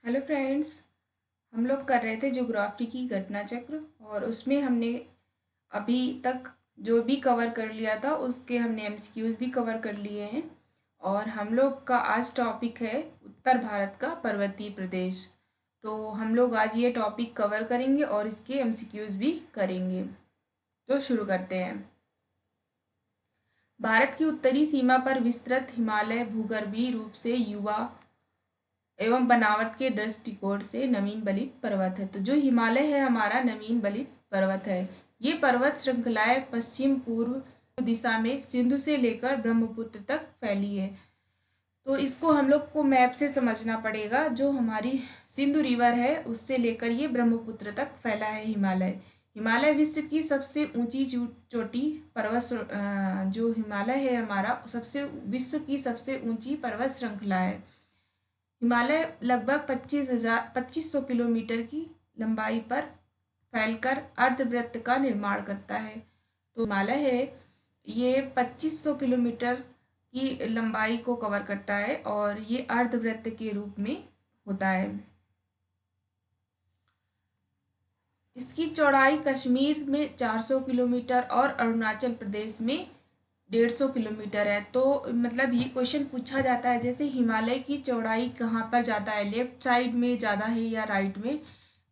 Hello friends. हम लोग कर रहे थे ज्योग्राफी की घटना चक्र और उसमें हमने अभी तक जो भी कवर कर लिया था उसके हमने एमसीक्यूज भी कवर कर लिए हैं। और हम लोग का आज टॉपिक है उत्तर भारत का पर्वतीय प्रदेश। तो हम लोग आज ये टॉपिक कवर करेंगे और इसके एमसीक्यूज भी करेंगे। तो शुरू करते हैं। भारत की उत्तरी सीमा पर विस्तृत हिमालय भूगर्भीय रूप से युवा एवं बनावट के दृष्टिकोण से नवीन बलित पर्वत है। तो जो हिमालय है हमारा नवीन बलित पर्वत है। ये पर्वत श्रृंखलाएं पश्चिम पूर्व दिशा में सिंधु से लेकर ब्रह्मपुत्र तक फैली है। तो इसको हम लोग को मैप से समझना पड़ेगा। जो हमारी सिंधु रिवर है उससे लेकर ये ब्रह्मपुत्र तक फैला है हिमालय। हिमालय विश्व की सबसे ऊंची चोटी जो हिमालय है हमारा सबसे विश्व की सबसे ऊंची पर्वत श्रृंखला है। हिमालय लगभग 2500 किलोमीटर की लंबाई पर फैलकर अर्धवृत्त का निर्माण करता है। तो हिमालय है ये 2500 किलोमीटर की लंबाई को कवर करता है और ये अर्धवृत्त के रूप में होता है। इसकी चौड़ाई कश्मीर में 400 किलोमीटर और अरुणाचल प्रदेश में 150 किलोमीटर है। तो मतलब ये क्वेश्चन पूछा जाता है जैसे हिमालय की चौड़ाई कहाँ पर ज़्यादा है, लेफ्ट साइड में ज़्यादा है या राइट में,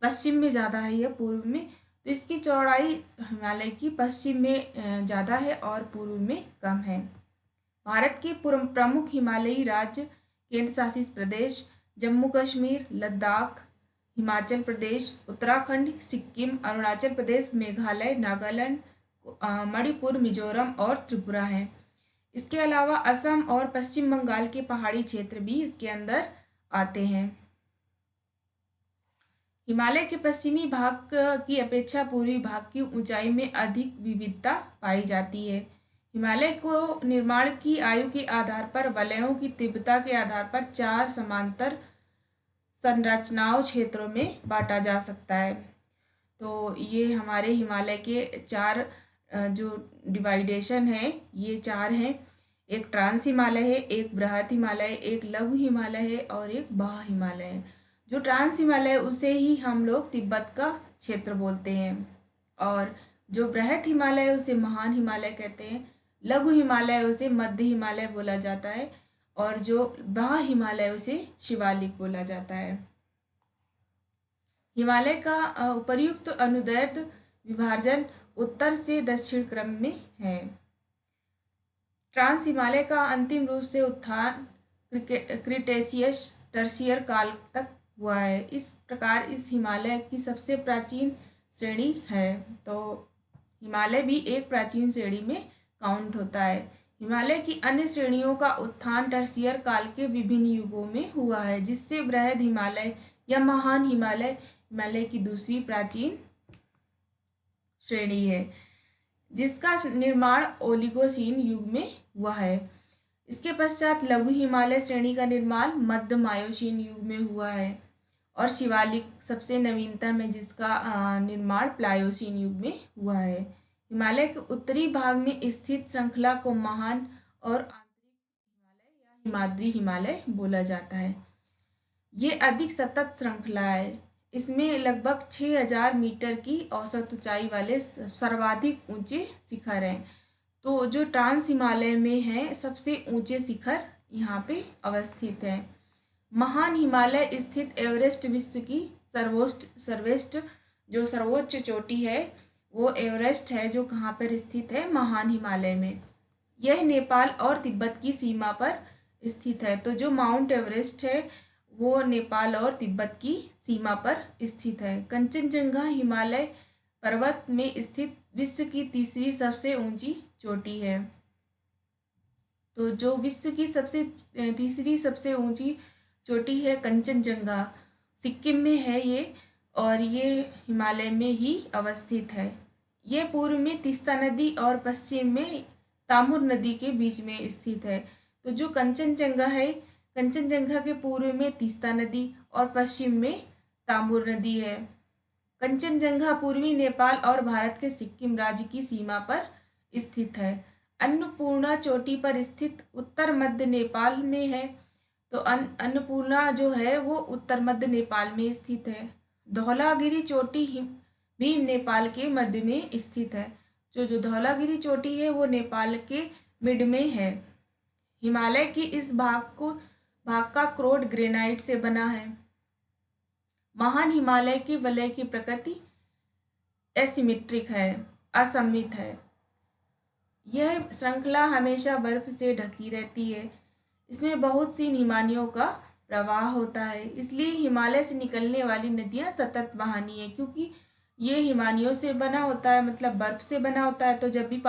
पश्चिम में ज़्यादा है या पूर्व में। तो इसकी चौड़ाई हिमालय की पश्चिम में ज़्यादा है और पूर्व में कम है। भारत के प्रमुख हिमालयी राज्य केंद्र शासित प्रदेश जम्मू कश्मीर, लद्दाख, हिमाचल प्रदेश, उत्तराखंड, सिक्किम, अरुणाचल प्रदेश, मेघालय, नागालैंड, मणिपुर, मिजोरम और त्रिपुरा हैं। इसके अलावा असम और पश्चिम बंगाल के पहाड़ी क्षेत्र भी इसके अंदर आते हैं। हिमालय के पश्चिमी भाग की अपेक्षा पूर्वी भाग की ऊंचाई में अधिक विविधता पाई जाती है। हिमालय को निर्माण की आयु के आधार पर वलयों की तीव्रता के आधार पर 4 समांतर संरचनाओं क्षेत्रों में बांटा जा सकता है। तो ये हमारे हिमालय के 4 जो डिवाइडेशन है ये 4 हैं। एक ट्रांस हिमालय है, एक बृहत हिमालय, एक लघु हिमालय है और एक बाह्य हिमालय है। जो ट्रांस हिमालय उसे ही हम लोग तिब्बत का क्षेत्र बोलते हैं और जो बृहत हिमालय उसे महान हिमालय कहते हैं। लघु हिमालय उसे मध्य हिमालय बोला जाता है और जो बाह्य हिमालय उसे शिवालिक बोला जाता है। हिमालय का उपर्युक्त अनुदैर्ध्य विभाजन उत्तर से दक्षिण क्रम में है। ट्रांस हिमालय का अंतिम रूप से उत्थान क्रिटेशियस टर्शियर काल तक हुआ है। इस प्रकार इस हिमालय की सबसे प्राचीन श्रेणी है। तो हिमालय भी एक प्राचीन श्रेणी में काउंट होता है। हिमालय की अन्य श्रेणियों का उत्थान टर्शियर काल के विभिन्न युगों में हुआ है, जिससे बृहद हिमालय या महान हिमालय हिमालय की दूसरी प्राचीन श्रेणी है, जिसका निर्माण ओलिगोसीन युग में हुआ है। इसके पश्चात लघु हिमालय श्रेणी का निर्माण मध्य मायोसीन युग में हुआ है और शिवालिक सबसे नवीनतम है, जिसका निर्माण प्लायोसीन युग में हुआ है। हिमालय के उत्तरी भाग में स्थित श्रृंखला को महान और आंतरिक हिमालय या हिमाद्री हिमालय बोला जाता है। ये अधिक सतत श्रृंखला है। इसमें लगभग 6000 मीटर की औसत ऊंचाई वाले सर्वाधिक ऊंचे शिखर हैं। तो जो ट्रांस हिमालय में है सबसे ऊंचे शिखर यहाँ पे अवस्थित है। महान हिमालय स्थित एवरेस्ट विश्व की सर्वोच्च चोटी है वो एवरेस्ट है, जो कहाँ पर स्थित है, महान हिमालय में। यह नेपाल और तिब्बत की सीमा पर स्थित है। तो जो माउंट एवरेस्ट है वो नेपाल और तिब्बत की सीमा पर स्थित है। कंचनजंगा हिमालय पर्वत में स्थित विश्व की तीसरी सबसे ऊंची चोटी है। तो जो विश्व की तीसरी सबसे ऊंची चोटी है कंचनजंगा, सिक्किम में है ये और ये हिमालय में ही अवस्थित है। ये पूर्व में तीस्ता नदी और पश्चिम में तामुर नदी के बीच में स्थित है। तो जो कंचनजंगा है, कंचनजंगा के पूर्व में तीस्ता नदी और पश्चिम में तामुर नदी है। कंचनजंगा पूर्वी नेपाल और भारत के सिक्किम राज्य की सीमा पर स्थित है। अन्नपूर्णा चोटी पर स्थित उत्तर मध्य नेपाल में है। तो अन्नपूर्णा जो है वो उत्तर मध्य नेपाल में स्थित है। धौलागिरी चोटी भी नेपाल के मध्य में स्थित है। जो धौलागिरी चोटी है वो नेपाल के मिड में है। हिमालय की इस भाग का क्रोड ग्रेनाइट से बना है। महान हिमालय के वलय की प्रकृति एसिमेट्रिक है, असममित है। यह श्रृंखला हमेशा बर्फ से ढकी रहती है। इसमें बहुत सी हिमानियों का प्रवाह होता है, इसलिए हिमालय से निकलने वाली नदियां सतत बहानी है। क्योंकि ये हिमानियों से बना होता है, मतलब बर्फ से बना होता है, तो जब भी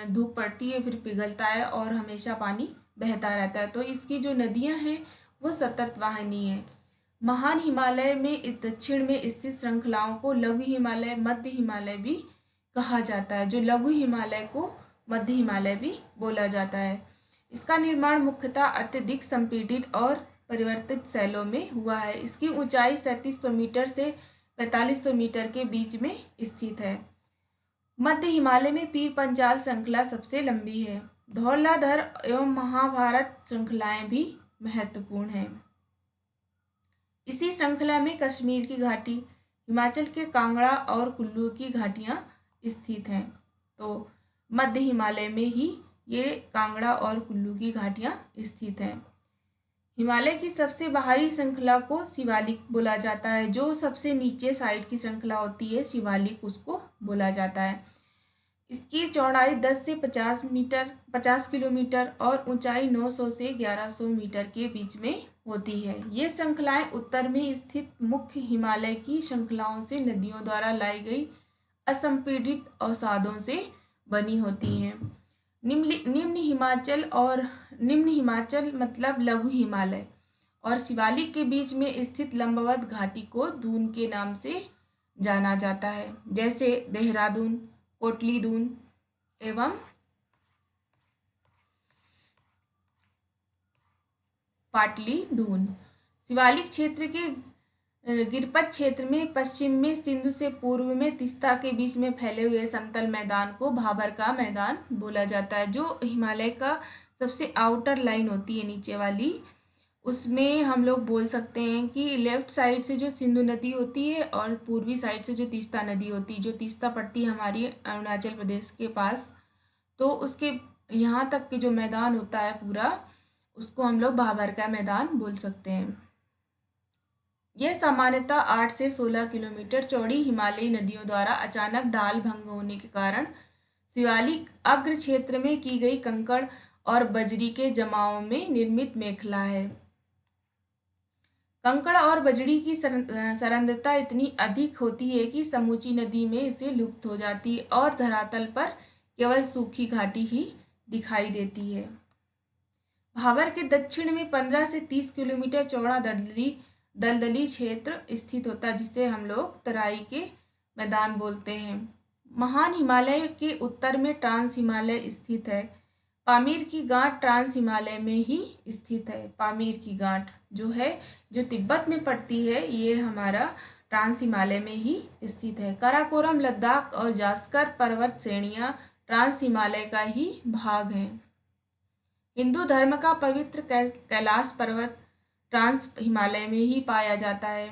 धूप पड़ती है फिर पिघलता है और हमेशा पानी बहता रहता है। तो इसकी जो नदियां हैं वो सतत वाहिनी है। महान हिमालय में दक्षिण में स्थित श्रृंखलाओं को लघु हिमालय, मध्य हिमालय भी कहा जाता है। जो लघु हिमालय को मध्य हिमालय भी बोला जाता है। इसका निर्माण मुख्यतः अत्यधिक संपीड़ित और परिवर्तित शैलों में हुआ है। इसकी ऊंचाई 3700 मीटर से 4500 मीटर के बीच में स्थित है। मध्य हिमालय में पीर पंजाल श्रृंखला सबसे लंबी है। धौलाधर एवं महाभारत श्रृंखलाएं भी महत्वपूर्ण हैं। इसी श्रृंखला में कश्मीर की घाटी, हिमाचल के कांगड़ा और कुल्लू की घाटियां स्थित हैं। तो मध्य हिमालय में ही ये कांगड़ा और कुल्लू की घाटियां स्थित हैं। हिमालय की सबसे बाहरी श्रृंखला को शिवालिक बोला जाता है। जो सबसे नीचे साइड की श्रृंखला होती है शिवालिक, उसको बोला जाता है। इसकी चौड़ाई 10 से 50 किलोमीटर और ऊंचाई 900 से 1100 मीटर के बीच में होती है। ये श्रृंखलाएं उत्तर में स्थित मुख्य हिमालय की श्रृंखलाओं से नदियों द्वारा लाई गई असंपीड़ित अवसादों से बनी होती हैं। निम्न हिमाचल मतलब लघु हिमालय और शिवालिक के बीच में स्थित लंबवत घाटी को दून के नाम से जाना जाता है, जैसे देहरादून, कोटली दून एवं पाटली दून। शिवालिक क्षेत्र के गिरपत क्षेत्र में पश्चिम में सिंधु से पूर्व में तीस्ता के बीच में फैले हुए समतल मैदान को भाबर का मैदान बोला जाता है। जो हिमालय का सबसे आउटर लाइन होती है नीचे वाली, उसमें हम लोग बोल सकते हैं कि लेफ्ट साइड से जो सिंधु नदी होती है और पूर्वी साइड से जो तीस्ता नदी होती है, जो तीस्ता पड़ती है हमारी अरुणाचल प्रदेश के पास, तो उसके यहाँ तक के जो मैदान होता है पूरा, उसको हम लोग भाबर का मैदान बोल सकते हैं। यह सामान्यतः 8 से 16 किलोमीटर चौड़ी हिमालयी नदियों द्वारा अचानक ढाल भंग होने के कारण शिवालिक अग्र क्षेत्र में की गई कंकड़ और बजरी के जमाव में निर्मित मेखला है। कंकड़ और बजरी की सरंध्रता इतनी अधिक होती है कि समूची नदी में इसे लुप्त हो जाती है और धरातल पर केवल सूखी घाटी ही दिखाई देती है। भाबर के दक्षिण में 15 से 30 किलोमीटर चौड़ा दलदली क्षेत्र स्थित होता है, जिसे हम लोग तराई के मैदान बोलते हैं। महान हिमालय के उत्तर में ट्रांस हिमालय स्थित है। पामीर की गांठ ट्रांस हिमालय में ही स्थित है। पामीर की गांठ जो है, जो तिब्बत में पड़ती है, ये हमारा ट्रांस हिमालय में ही स्थित है। काराकोरम, लद्दाख और जास्कर पर्वत श्रेणियां ट्रांस हिमालय का ही भाग हैं। हिंदू धर्म का पवित्र कैलाश पर्वत ट्रांस हिमालय में ही पाया जाता है।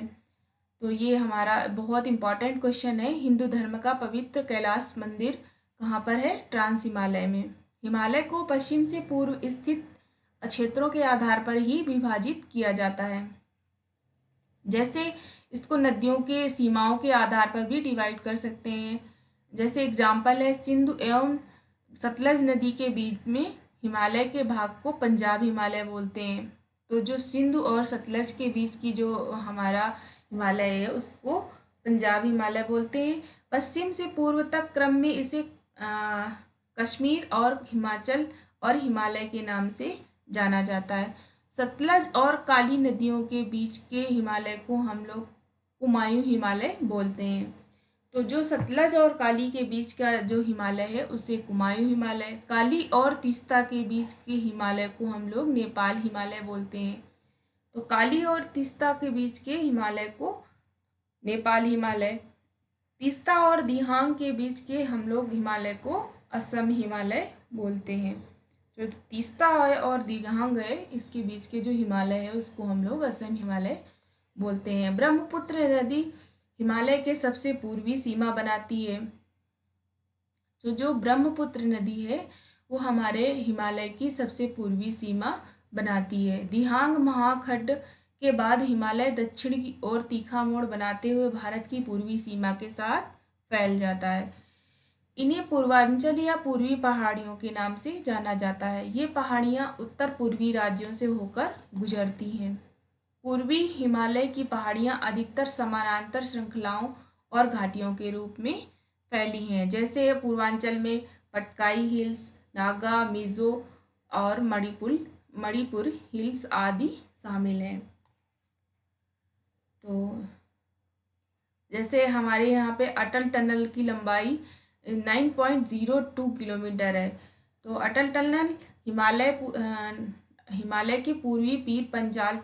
तो ये हमारा बहुत इंपॉर्टेंट क्वेश्चन है। हिंदू धर्म का पवित्र कैलाश मंदिर कहाँ पर है? ट्रांस हिमालय में। हिमालय को पश्चिम से पूर्व स्थित क्षेत्रों के आधार पर ही विभाजित किया जाता है। जैसे इसको नदियों के सीमाओं के आधार पर भी डिवाइड कर सकते हैं। जैसे एग्जाम्पल है, सिंधु एवं सतलज नदी के बीच में हिमालय के भाग को पंजाब हिमालय बोलते हैं। तो जो सिंधु और सतलज के बीच की जो हमारा हिमालय है, उसको पंजाब हिमालय बोलते हैं। पश्चिम से पूर्व तक क्रम में इसे कश्मीर और हिमाचल और हिमालय के नाम से जाना जाता है। सतलज और काली नदियों के बीच के हिमालय को हम लोग कुमायूं हिमालय बोलते हैं। तो जो सतलज और काली के बीच का जो हिमालय है, उसे कुमायूं हिमालय, काली और तीस्ता के बीच के हिमालय को हम लोग नेपाल हिमालय बोलते हैं। तो काली और तीस्ता के बीच के हिमालय को नेपाल हिमालय, तीस्ता और दिहांग के बीच के हम लोग हिमालय को असम हिमालय बोलते हैं। फिर तीस्ता है और दिगांग है, इसके बीच के जो हिमालय है उसको हम लोग असम हिमालय बोलते हैं। ब्रह्मपुत्र नदी हिमालय के सबसे पूर्वी सीमा बनाती है। तो जो ब्रह्मपुत्र नदी है वो हमारे हिमालय की सबसे पूर्वी सीमा बनाती है। दिहांग महाखंड के बाद हिमालय दक्षिण की ओर तीखा मोड़ बनाते हुए भारत की पूर्वी सीमा के साथ फैल जाता है। इन्हें पूर्वांचल या पूर्वी पहाड़ियों के नाम से जाना जाता है। ये पहाड़ियाँ उत्तर पूर्वी राज्यों से होकर गुजरती हैं। पूर्वी हिमालय की पहाड़ियाँ अधिकतर समानांतर श्रृंखलाओं और घाटियों के रूप में फैली हैं, जैसे पूर्वांचल में पटकाई हिल्स, नागा, मिजो और मणिपुर हिल्स आदि शामिल हैं। तो जैसे हमारे यहाँ पे अटल टनल की लंबाई 9.02 किलोमीटर है। तो अटल टनल हिमालय के पूर्वी पीर पंजाल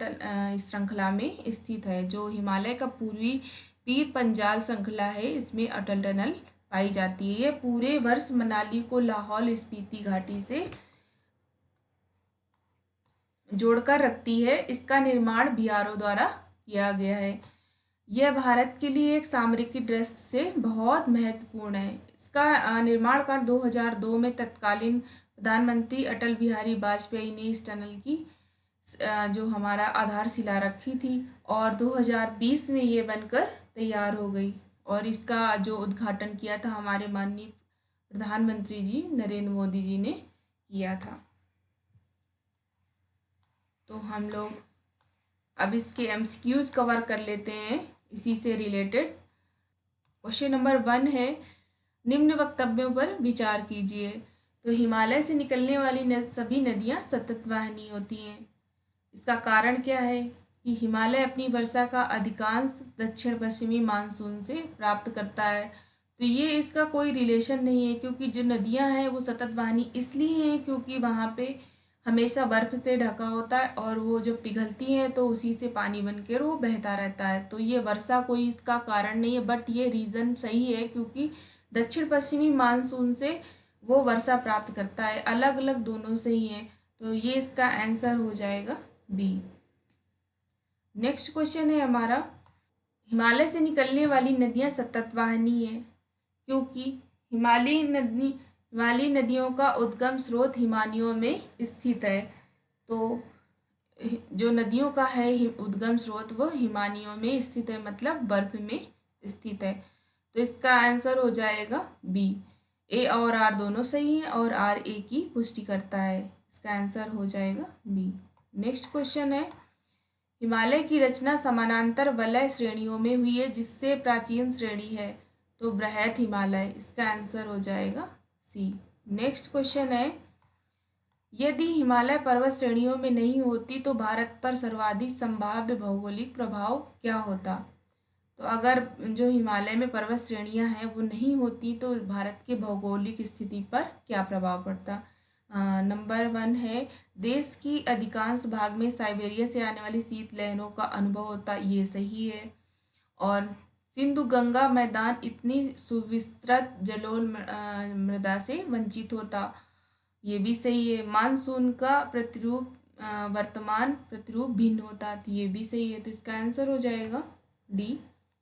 श्रृंखला में स्थित है। जो हिमालय का पूर्वी पीर पंजाल श्रृंखला है इसमें अटल टनल पाई जाती है। ये पूरे वर्ष मनाली को लाहौल स्पीति घाटी से जोड़कर रखती है। इसका निर्माण बीआरओ द्वारा किया गया है। यह भारत के लिए एक सामरिक दृष्टि से बहुत महत्वपूर्ण है। इसका निर्माण कार्य 2002 में तत्कालीन प्रधानमंत्री अटल बिहारी वाजपेयी ने इस टनल की जो हमारा आधारशिला रखी थी और 2020 में ये बनकर तैयार हो गई और इसका जो उद्घाटन किया था हमारे माननीय प्रधानमंत्री जी नरेंद्र मोदी जी ने किया था। तो हम लोग अब इसके एमसीक्यूज कवर कर लेते हैं इसी से रिलेटेड। क्वेश्चन नंबर 1 है, निम्न वक्तव्यों पर विचार कीजिए। तो हिमालय से निकलने वाली सभी नदियां सतत वाहिनी होती हैं। इसका कारण क्या है कि हिमालय अपनी वर्षा का अधिकांश दक्षिण पश्चिमी मानसून से प्राप्त करता है। तो ये इसका कोई रिलेशन नहीं है, क्योंकि जो नदियां हैं वो सतत वाहिनी इसलिए हैं क्योंकि वहाँ पे हमेशा बर्फ से ढका होता है और वो जो पिघलती हैं तो उसी से पानी बनकर वो बहता रहता है। तो ये वर्षा कोई इसका कारण नहीं है, बट ये रीज़न सही है क्योंकि दक्षिण पश्चिमी मानसून से वो वर्षा प्राप्त करता है, अलग अलग दोनों से ही है। तो ये इसका आंसर हो जाएगा बी। नेक्स्ट क्वेश्चन है हमारा, हिमालय से निकलने वाली नदियाँ सतत वाहिनी है क्योंकि हिमालयी नदियों का उद्गम स्रोत हिमानियों में स्थित है। तो जो नदियों का है उद्गम स्रोत वो हिमानियों में स्थित है, मतलब बर्फ में स्थित है। तो इसका आंसर हो जाएगा बी। ए और आर दोनों सही हैं और आर ए की पुष्टि करता है। इसका आंसर हो जाएगा बी। नेक्स्ट क्वेश्चन है, हिमालय की रचना समानांतर वलय श्रेणियों में हुई है जिससे प्राचीन श्रेणी है। तो बृहत हिमालय, इसका आंसर हो जाएगा सी। नेक्स्ट क्वेश्चन है, यदि हिमालय पर्वत श्रेणियों में नहीं होती तो भारत पर सर्वाधिक संभाव्य भौगोलिक प्रभाव क्या होता। तो अगर जो हिमालय में पर्वत श्रेणियां हैं वो नहीं होती तो भारत के भौगोलिक स्थिति पर क्या प्रभाव पड़ता। नंबर 1 है, देश की अधिकांश भाग में साइबेरिया से आने वाली शीत लहरों का अनुभव होता, ये सही है। और सिंधु गंगा मैदान इतनी सुविस्तृत जलोल मृदा से वंचित होता, ये भी सही है। मानसून का प्रतिरूप वर्तमान प्रतिरूप भिन्न होता, तो ये भी सही है। तो इसका आंसर हो जाएगा डी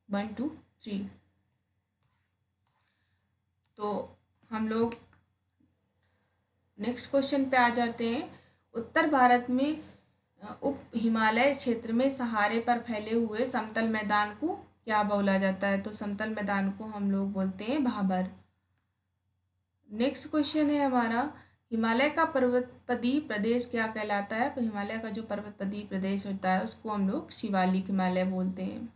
1, 2, 3। तो हम लोग नेक्स्ट क्वेश्चन पे आ जाते हैं। उत्तर भारत में उप हिमालय क्षेत्र में सहारे पर फैले हुए समतल मैदान को क्या बोला जाता है। तो समतल मैदान को हम लोग बोलते हैं भाबर। नेक्स्ट क्वेश्चन है हमारा, हिमालय का पर्वतपदीय प्रदेश क्या कहलाता है। तो हिमालय का जो पर्वतपदीय प्रदेश होता है उसको हम लोग शिवालिक हिमालय बोलते हैं।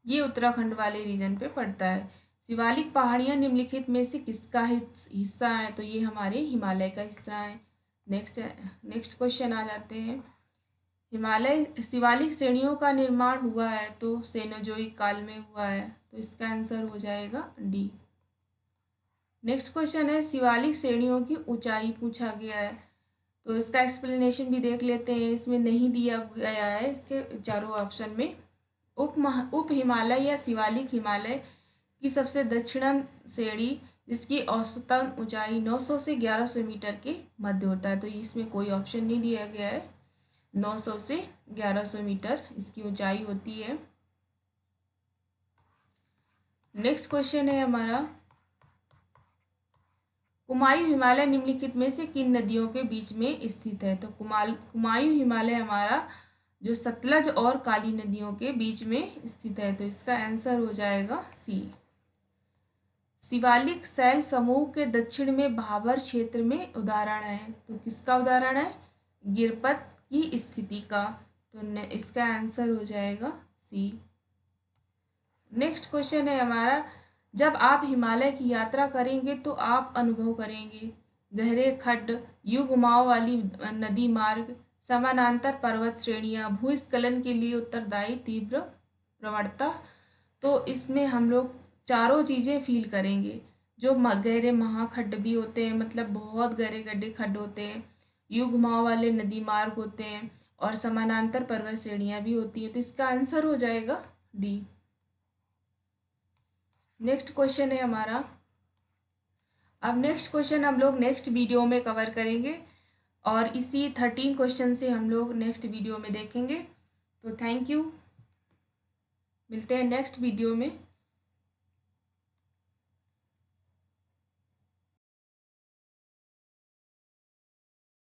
ये उत्तराखंड वाले रीजन पे पड़ता है। शिवालिक पहाड़ियाँ निम्नलिखित में से किसका हिस्सा है। तो ये हमारे हिमालय का हिस्सा है। नेक्स्ट क्वेश्चन आ जाते हैं, हिमालय शिवालिक श्रेणियों का निर्माण हुआ है तो सेनोजोइक काल में हुआ है। तो इसका आंसर हो जाएगा डी। नेक्स्ट क्वेश्चन है, शिवालिक श्रेणियों की ऊंचाई पूछा गया है। तो इसका एक्सप्लेनेशन भी देख लेते हैं। इसमें नहीं दिया गया है इसके चारों ऑप्शन में। उप हिमालय या शिवालिक हिमालय की सबसे दक्षिण श्रेणी जिसकी औसतन ऊंचाई 900 से 1100 मीटर के मध्य होता है। तो इसमें कोई ऑप्शन नहीं दिया गया है। 900 से 1100 मीटर इसकी ऊंचाई होती है। नेक्स्ट क्वेश्चन है हमारा, कुमायूं हिमालय निम्नलिखित में से किन नदियों के बीच में स्थित है। तो कुमायूं हिमालय हमारा जो सतलज और काली नदियों के बीच में स्थित है। तो इसका आंसर हो जाएगा सी। शिवालिक शैल समूह के दक्षिण में भाबर क्षेत्र में उदाहरण है। तो किसका उदाहरण है? गिरपत की स्थिति का। तो इसका आंसर हो जाएगा सी। नेक्स्ट क्वेश्चन है हमारा, जब आप हिमालय की यात्रा करेंगे तो आप अनुभव करेंगे गहरे खड्ड, यू घुमाव वाली नदी मार्ग, समानांतर पर्वत श्रेणियां, भूस्खलन के लिए उत्तरदायी तीव्र प्रवणता। तो इसमें हम लोग चारों चीज़ें फील करेंगे। जो गहरे महाखड्ड भी होते हैं, मतलब बहुत गहरे गड्ढे खड्ड होते हैं, यू घुमाव वाले नदी मार्ग होते हैं, और समानांतर पर्वत श्रेणियां भी होती हैं। तो इसका आंसर हो जाएगा डी। नेक्स्ट क्वेश्चन है हमारा, अब नेक्स्ट क्वेश्चन हम लोग नेक्स्ट वीडियो में कवर करेंगे और इसी 13 क्वेश्चन से हम लोग नेक्स्ट वीडियो में देखेंगे। तो थैंक यू, मिलते हैं नेक्स्ट वीडियो में।